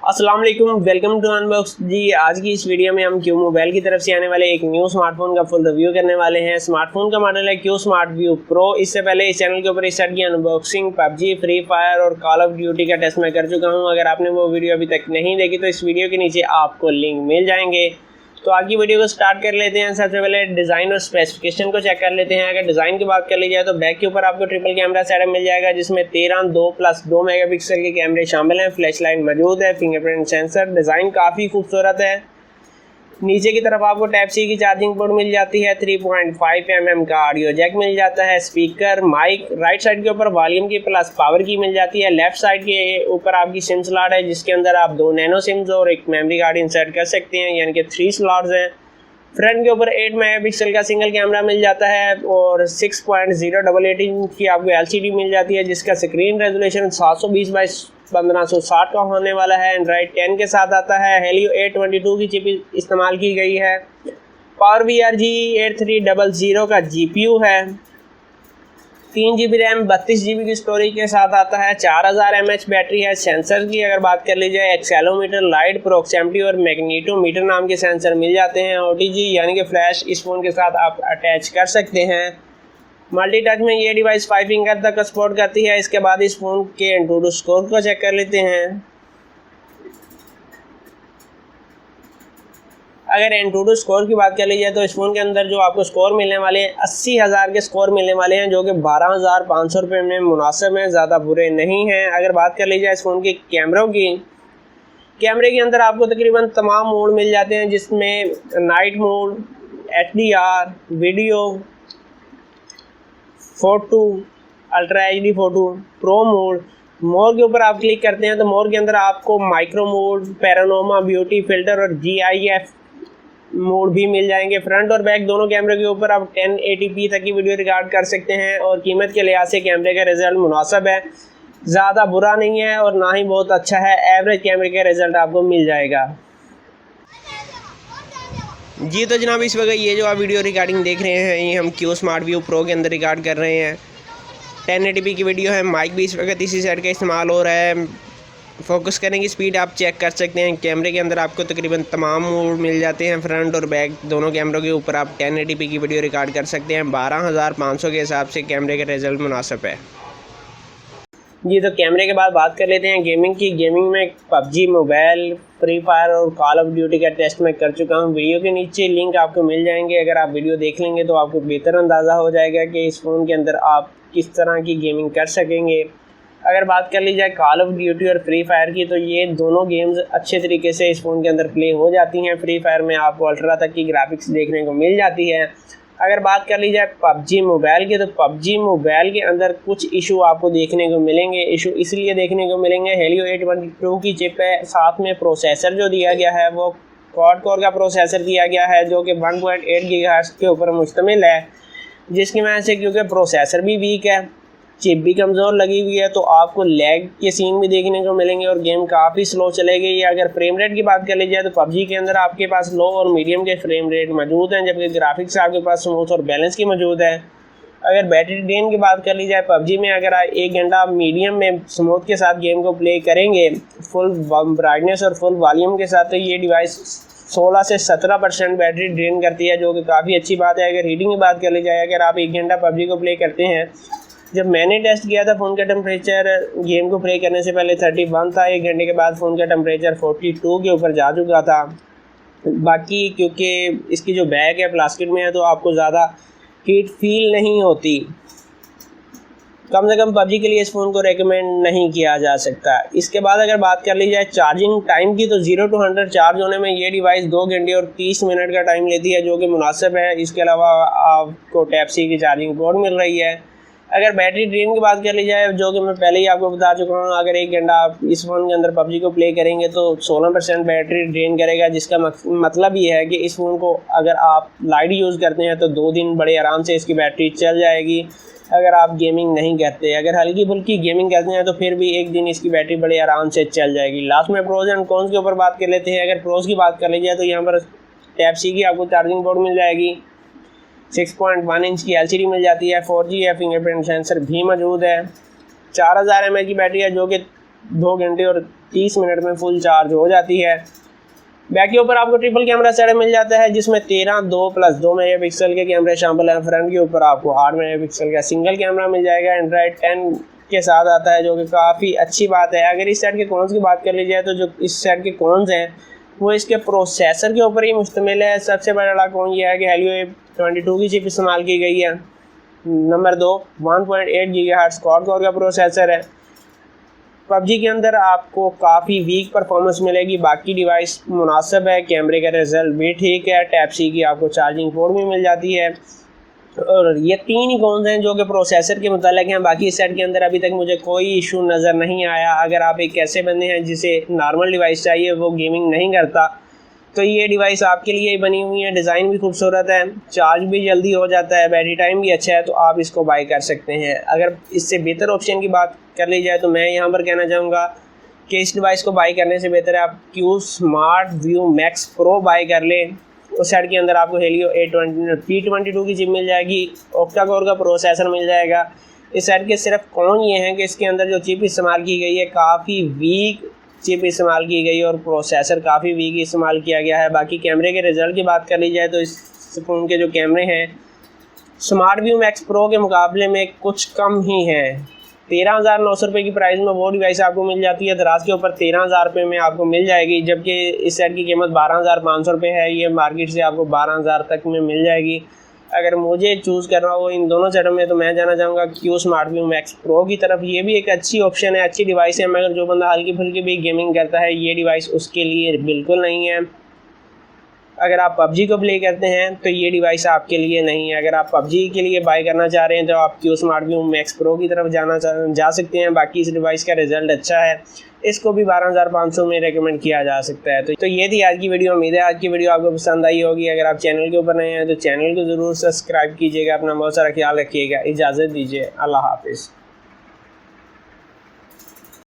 अस्सलाम वालेकुम, welcome to unbox जी। आज की इस वीडियो में हम क्यू मोबाइल की तरफ से आने वाले एक न्यू स्मार्टफोन का फुल रिव्यू करने वाले हैं। स्मार्टफोन का मॉडल है क्यू स्मार्ट व्यू प्रो। इससे पहले इस चैनल के ऊपर इस सेट की अनबॉक्सिंग पबजी, फ्री फायर और कॉल ऑफ ड्यूटी का टेस्ट मैं कर चुका हूं। अगर आपने वो वीडियो अभी तक नहीं देखी तो इस वीडियो के नीचे आपको लिंक मिल जाएंगे। तो आज की वीडियो को स्टार्ट कर लेते हैं। सबसे पहले डिज़ाइन और स्पेसिफिकेशन को चेक कर लेते हैं। अगर डिज़ाइन की बात कर ली जाए तो बैक के ऊपर आपको ट्रिपल कैमरा सेटअप मिल जाएगा, जिसमें 13-2+2 मेगापिक्सल के कैमरे शामिल हैं। फ्लैश लाइट मौजूद है, फिंगरप्रिंट सेंसर। डिज़ाइन काफ़ी खूबसूरत है। नीचे की तरफ आपको टाइप सी की चार्जिंग पोर्ट मिल जाती है। 3.5 mm का ऑडियो जैक मिल जाता है, स्पीकर, माइक। राइट साइड के ऊपर वॉल्यूम की प्लस पावर की मिल जाती है। लेफ्ट साइड के ऊपर आपकी सिम स्लॉट है, जिसके अंदर आप 2 नैनो सिम्स और एक मेमोरी कार्ड इंसर्ट कर सकते हैं, यानी कि 3 स्लॉट्स हैं। फ्रंट के ऊपर 8 मेगापिक्सल का सिंगल कैमरा मिल जाता है और 6.088 इंच की आपको LCD मिल जाती है, जिसका स्क्रीन रेजोल्यूशन 720x1560 का होने वाला है। एंड्रॉइड 10 के साथ आता है। हेलियो A22 की चिप इस्तेमाल की गई है। पावर VR-G8300 का GPU है। 3 GB रैम, 32 GB की स्टोरेज के साथ आता है। 4000 mAh बैटरी है। सेंसर की अगर बात कर ली जाए, एक्सेलोमीटर, लाइट, प्रोक्सिमिटी और मैग्नीटोमीटर नाम के सेंसर मिल जाते हैं। OTG यानी कि फ्लैश इस फ़ोन के साथ आप अटैच कर सकते हैं। मल्टी टच में ये डिवाइस 5 फिंगर तक सपोर्ट करती है। इसके बाद इस फ़ोन के एंटूडू स्कोर को चेक कर लेते हैं। अगर एंटूडू स्कोर की बात कर ली जाए तो इस फ़ोन के अंदर जो आपको स्कोर मिलने वाले हैं, 80,000 के स्कोर मिलने वाले हैं, जो कि 12,500 रुपये में मुनासिब हैं, ज़्यादा बुरे नहीं हैं। अगर बात कर ली जाए इस फ़ोन के कैमरों की, कैमरे के अंदर आपको तकरीबन तमाम मोड मिल जाते हैं, जिसमें night mode, HDR, video, photo, ultra HD photo, pro mode. More के ऊपर आप क्लिक करते हैं तो मोर के अंदर आपको micro mode, panorama, beauty filter और GIF मोड भी मिल जाएंगे। फ्रंट और बैक दोनों कैमरे के ऊपर आप 1080p तक की वीडियो रिकॉर्ड कर सकते हैं और कीमत के लिहाज से कैमरे का रिजल्ट मुनासिब है, ज़्यादा बुरा नहीं है और ना ही बहुत अच्छा है। एवरेज कैमरे का रिजल्ट आपको मिल जाएगा। जी तो जनाब, इस वक्त ये जो आप वीडियो रिकॉर्डिंग देख रहे हैं, ये हम क्यू स्मार्ट व्यू प्रो के अंदर रिकॉर्ड कर रहे हैं। 1080p की वीडियो है। माइक भी इस वक्त इसी सेट का इस्तेमाल हो रहा है। फोकस करने की स्पीड आप चेक कर सकते हैं। कैमरे के अंदर आपको तकरीबन तमाम मोड मिल जाते हैं। फ्रंट और बैक दोनों कैमरों के ऊपर आप 1080p की वीडियो रिकॉर्ड कर सकते हैं। 12,500 के हिसाब से कैमरे का रिजल्ट मुनासिब है। जी तो कैमरे के बाद बात कर लेते हैं गेमिंग की। गेमिंग में पबजी मोबाइल, फ्री फायर और कॉल ऑफ ड्यूटी का टेस्ट मैं कर चुका हूं। वीडियो के नीचे लिंक आपको मिल जाएंगे। अगर आप वीडियो देख लेंगे तो आपको बेहतर अंदाज़ा हो जाएगा कि इस फ़ोन के अंदर आप किस तरह की गेमिंग कर सकेंगे। अगर बात कर ली जाए कॉल ऑफ ड्यूटी और फ्री फायर की, तो ये दोनों गेम्स अच्छे तरीके से इस फ़ोन के अंदर प्ले हो जाती हैं। फ्री फायर में आपको अल्ट्रा तक की ग्राफिक्स देखने को मिल जाती है। अगर बात कर ली जाए पबजी मोबाइल की, तो पबजी मोबाइल के अंदर कुछ इशू आपको देखने को मिलेंगे। इशू इसलिए देखने को मिलेंगे, हेलियो A22 की चिप है, साथ में प्रोसेसर जो दिया गया है वो क्वाड कोर का प्रोसेसर दिया गया है, जो कि 1.8 GHz के ऊपर मुश्तमिल है, जिसकी वजह से क्योंकि प्रोसेसर भी वीक है, चिप भी कमज़ोर लगी हुई है, तो आपको लैग के सीन भी देखने को मिलेंगे और गेम काफ़ी स्लो चलेगी। अगर फ्रेम रेट की बात कर ली जाए तो पबजी के अंदर आपके पास लो और मीडियम के फ्रेम रेट मौजूद हैं, जबकि ग्राफिक्स आपके पास स्मूथ और बैलेंस की मौजूद है। अगर बैटरी ड्रेन की बात कर ली जाए पबजी में, अगर आप 1 घंटा मीडियम में स्मूथ के साथ गेम को प्ले करेंगे फुल ब्राइटनेस और फुल वॉल्यूम के साथ, तो ये डिवाइस 16 से 17% बैटरी ड्रेन करती है, जो कि काफ़ी अच्छी बात है। अगर हीटिंग की बात कर ली जाए, अगर आप 1 घंटा पबजी को प्ले करते हैं, जब मैंने टेस्ट किया था फ़ोन का टेम्परेचर गेम को प्ले करने से पहले 31 था। 1 घंटे के बाद फ़ोन का टेम्परेचर 42 के ऊपर जा चुका था। बाकी क्योंकि इसकी जो बैग है प्लास्टिक में है, तो आपको ज़्यादा हीट फील नहीं होती। कम से कम पबजी के लिए इस फ़ोन को रेकमेंड नहीं किया जा सकता। इसके बाद अगर बात कर ली जाए चार्जिंग टाइम की, तो 0 to 100 चार्ज होने में ये डिवाइस 2 घंटे और 30 मिनट का टाइम लेती है, जो कि मुनासिब है। इसके अलावा आपको टाइप सी की चार्जिंग पोर्ट मिल रही है। अगर बैटरी ड्रेन की बात कर ली जाए, जो कि मैं पहले ही आपको बता चुका हूँ, अगर 1 घंटा आप इस फ़ोन के अंदर पबजी को प्ले करेंगे तो 16% बैटरी ड्रेन करेगा, जिसका मतलब ये है कि इस फ़ोन को अगर आप लाइट यूज़ करते हैं तो 2 दिन बड़े आराम से इसकी बैटरी चल जाएगी। अगर आप गेमिंग नहीं करते, अगर हल्की फुल्की गेमिंग करते हैं, तो फिर भी 1 दिन इसकी बैटरी बड़े आराम से चल जाएगी। लास्ट में प्रोज एंड कॉन्स के ऊपर बात कर लेते हैं। अगर प्रोज की बात कर ली जाए तो यहाँ पर टाइप सी की आपको चार्जिंग पोर्ट मिल जाएगी, 6.1 इंच की LCD मिल जाती है, 4G है, फिंगरप्रिंट सेंसर भी मौजूद है, 4000 mAh की बैटरी है, जो कि 2 घंटे और 30 मिनट में फुल चार्ज हो जाती है। बैक के ऊपर आपको ट्रिपल कैमरा सेटअप मिल जाता है जिसमें 13 2+2 मेगापिक्सल के कैमरे शामिल हैं। फ्रंट के ऊपर आपको 8 मेगापिक्सल का सिंगल कैमरा मिल जाएगा। एंड्रॉइड 10 के साथ आता है जो कि काफ़ी अच्छी बात है। अगर इस सेट के कॉन्स की बात कर ली जाए तो जो इस सेट के कॉन्स हैं वो इसके प्रोसेसर के ऊपर ही मुश्तमिल है। सबसे बड़ा कौन ये है कि Helio A22 की चिप इस्तेमाल की गई है। नंबर 2 1.8 GHz क्वाड कोर का प्रोसेसर है। PUBG के अंदर आपको काफ़ी वीक परफॉर्मेंस मिलेगी, बाकी डिवाइस मुनासिब है। कैमरे का रिजल्ट भी ठीक है। Type-C की आपको चार्जिंग पोर्ट भी मिल जाती है। और ये 3 ही कौन हैं जो कि प्रोसेसर के मुतालिक हैं। बाकी इस सेट के अंदर अभी तक मुझे कोई इशू नज़र नहीं आया। अगर आप एक ऐसे बंदे हैं जिसे नॉर्मल डिवाइस चाहिए, वो गेमिंग नहीं करता, तो ये डिवाइस आपके लिए ही बनी हुई है। डिज़ाइन भी खूबसूरत है, चार्ज भी जल्दी हो जाता है, बैटरी टाइम भी अच्छा है, तो आप इसको बाई कर सकते हैं। अगर इससे बेहतर ऑप्शन की बात कर ली जाए तो मैं यहाँ पर कहना चाहूँगा कि इस डिवाइस को बाई करने से बेहतर है आप Q Smart View Max Pro by कर लें। उस सेट के अंदर आपको Helio P22 की चिप मिल जाएगी, ऑक्टा कोर का प्रोसेसर मिल जाएगा। इस सेट के सिर्फ कौन ये हैं कि इसके अंदर जो चिप इस्तेमाल की गई है काफ़ी वीक चिप इस्तेमाल की गई है और प्रोसेसर काफ़ी वीक इस्तेमाल किया गया है। बाकी कैमरे के रिज़ल्ट की बात कर ली जाए तो इस फ़ोन के जो कैमरे हैं स्मार्ट व्यू मैक्स प्रो के मुकाबले में कुछ कम ही हैं। 13,900 रुपये की प्राइस में वो डिवाइस आपको मिल जाती है। दराज के ऊपर 13,000 रुपये में आपको मिल जाएगी, जबकि इस सेट की कीमत 12,500 रुपये है। ये मार्केट से आपको 12,000 तक में मिल जाएगी। अगर मुझे चूज़ करना हो इन दोनों सेटों में तो मैं जाना चाहूँगा Q Smart View Max Pro की तरफ। ये भी एक अच्छी ऑप्शन है, अच्छी डिवाइस है, मगर जो बंदा हल्की फुल्की भी गेमिंग करता है ये डिवाइस उसके लिए बिल्कुल नहीं है। अगर आप PUBG को प्ले करते हैं तो ये डिवाइस आपके लिए नहीं है। अगर आप PUBG के लिए बाय करना चाह रहे हैं तो आप Q Smart View Max Pro की तरफ जा सकते हैं। बाकी इस डिवाइस का रिजल्ट अच्छा है, इसको भी 12,500 में रेकमेंड किया जा सकता है। तो ये थी आज की वीडियो। उम्मीद है आज की वीडियो आपको पसंद आई होगी। अगर आप चैनल के ऊपर नए हैं तो चैनल को ज़रूर सब्सक्राइब कीजिएगा। अपना बहुत सारा ख्याल रखिएगा। इजाज़त दीजिए, अल्लाह हाफिज़।